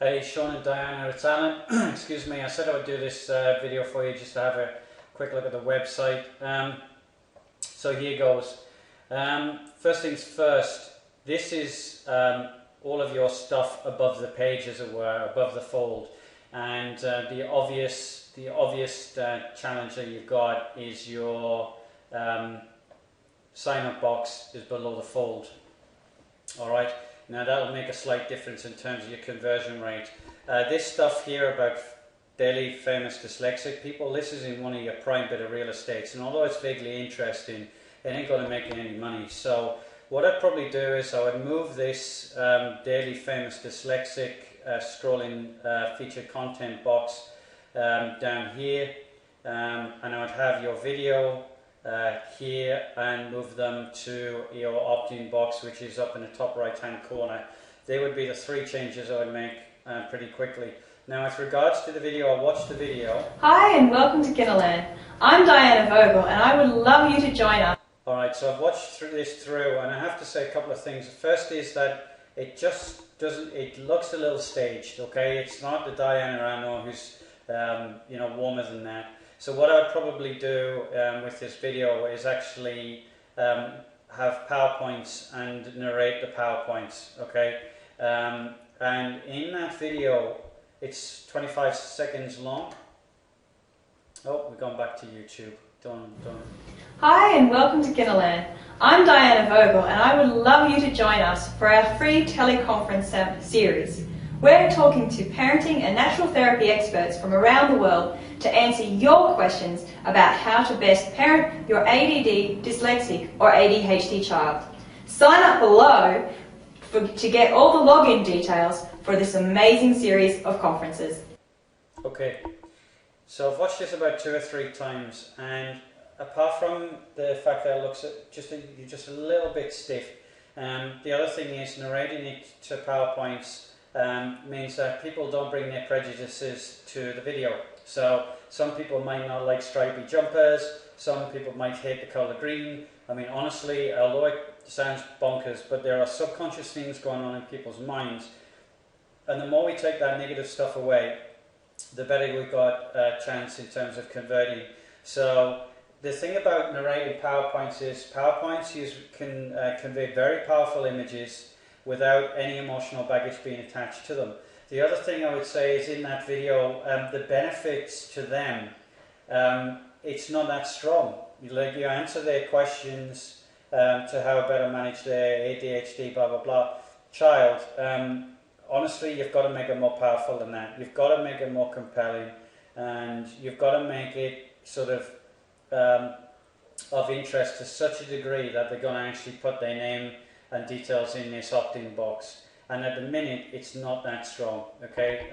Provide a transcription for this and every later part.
Hey Sean and Diana, it's Alan. Excuse me, I said I would do this video for you just to have a quick look at the website. So here goes. First things first, this is all of your stuff above the page, as it were, above the fold. And the obvious challenge that you've got is your sign-up box is below the fold. Alright, now that'll make a slight difference in terms of your conversion rate. This stuff here about daily famous dyslexic people, this is in one of your prime bit of real estates, and although it's vaguely interesting, it ain't going to make you any money. So what I'd probably do is I would move this daily famous dyslexic scrolling featured content box down here, and I would have your video here and move them to your opt-in box, which is up in the top right hand corner. They would be the three changes I would make pretty quickly. Now with regards to the video, I'll watch the video. Hi and welcome to Kinalearn. I'm Diana Vogel and I would love you to join us. Alright, so I've watched this through and I have to say a couple of things. The first is that it just doesn't, it looks a little staged, okay? It's not the Diana I know who's warmer than that. So what I'd probably do with this video is actually have PowerPoints and narrate the PowerPoints, okay? And in that video, it's 25 seconds long. Oh, we've gone back to YouTube. Done. Hi and welcome to Kinalearn. I'm Diana Vogel and I would love you to join us for our free teleconference series. We're talking to parenting and natural therapy experts from around the world to answer your questions about how to best parent your ADD, dyslexic or ADHD child. Sign up below to get all the login details for this amazing series of conferences. Okay, so I've watched this about 2 or 3 times, and apart from the fact that it looks just a little bit stiff, the other thing is narrating it to PowerPoints means that people don't bring their prejudices to the video. So some people might not like stripy jumpers, some people might hate the colour green. I mean, honestly, although it sounds bonkers, but there are subconscious things going on in people's minds, and the more we take that negative stuff away, the better we've got a chance in terms of converting. So the thing about narrating PowerPoints is PowerPoints can convey very powerful images without any emotional baggage being attached to them. The other thing I would say is in that video, the benefits to them, it's not that strong. You answer their questions to how better manage their ADHD, blah, blah, blah, child. Honestly, you've got to make it more powerful than that. You've got to make it more compelling, and you've got to make it sort of interest to such a degree that they're going to actually put their name and details in this opt-in box. And at the minute, it's not that strong, okay?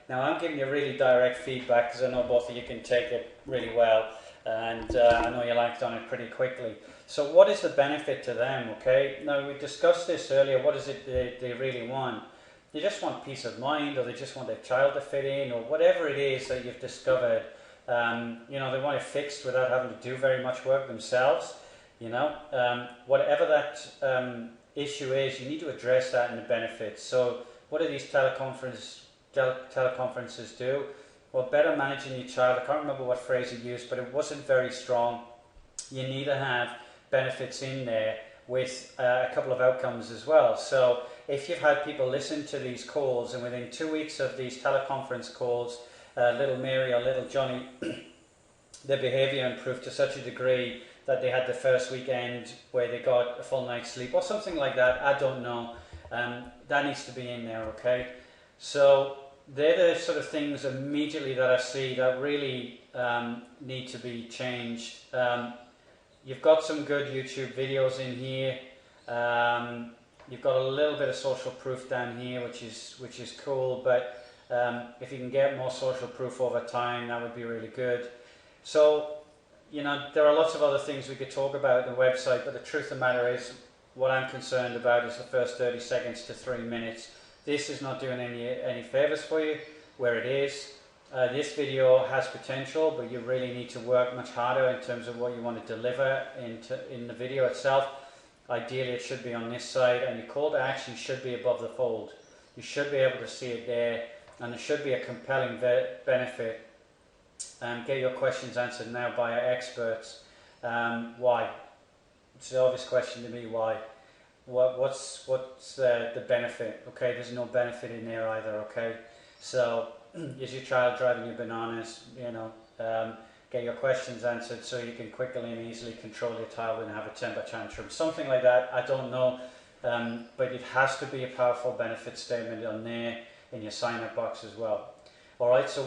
Now, I'm giving you really direct feedback because I know both of you can take it really well, and I know you'll act on it pretty quickly. So what is the benefit to them, okay? Now, we discussed this earlier. What is it they really want? They just want peace of mind, or they just want their child to fit in, or whatever it is that you've discovered. They want it fixed without having to do very much work themselves. Whatever that issue is, you need to address that in the benefits. So what do these teleconferences do? Well, better managing your child. I can't remember what phrase you used, but it wasn't very strong. You need to have benefits in there with a couple of outcomes as well. So if you've had people listen to these calls, and within 2 weeks of these teleconference calls, little Mary or little Johnny, their behaviour improved to such a degree that they had the first weekend where they got a full night's sleep or something like that, I don't know. That needs to be in there, okay? So they're the sort of things immediately that I see that really need to be changed. You've got some good YouTube videos in here. You've got a little bit of social proof down here, which is cool, but if you can get more social proof over time, that would be really good. So, there are lots of other things we could talk about on the website, but the truth of the matter is, what I'm concerned about is the first 30 seconds to 3 minutes. This is not doing any favors for you where it is. This video has potential, but you really need to work much harder in terms of what you want to deliver in the video itself. Ideally, it should be on this side, and your call to action should be above the fold. you should be able to see it there, and there should be a compelling benefit. Get your questions answered now by our experts. Why? It's the obvious question to me, why? What's the benefit? Okay, there's no benefit in there either, okay? So, is your child driving you bananas? You know, get your questions answered so you can quickly and easily control your child and have a temper tantrum. Something like that, I don't know, but it has to be a powerful benefit statement on there in your sign-up box as well. Alright, so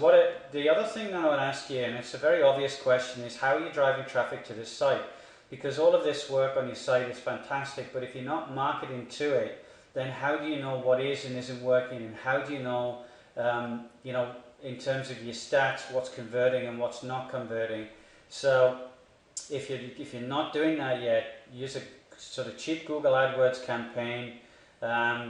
the other thing that I would ask you, and it's a very obvious question, is how are you driving traffic to this site? Because all of this work on your site is fantastic, but if you're not marketing to it, then how do you know what is and isn't working, and how do you know, in terms of your stats, what's converting and what's not converting? So if you're not doing that yet, use a sort of cheap Google AdWords campaign,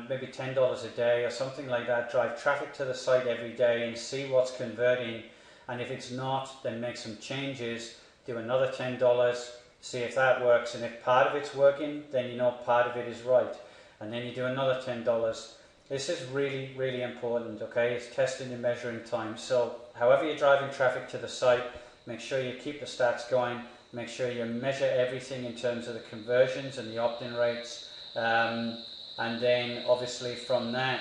maybe $10 a day or something like that. Drive traffic to the site every day and see what's converting, and if it's not, then make some changes, do another $10, see if that works, and if part of it's working, then you know part of it is right, and then you do another $10. This is really, really important, okay? It's testing and measuring time. So however you're driving traffic to the site, make sure you keep the stats going, make sure you measure everything in terms of the conversions and the opt-in rates, and then obviously from that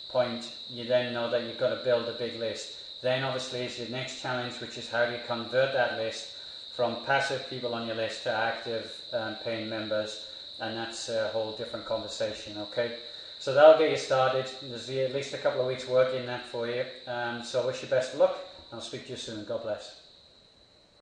point, you then know that you've got to build a big list. Then obviously is your next challenge, which is how do you convert that list from passive people on your list to active paying members, and that's a whole different conversation, okay? So that'll get you started. There's at least a couple of weeks work in that for you. So I wish you best of luck. I'll speak to you soon. God bless.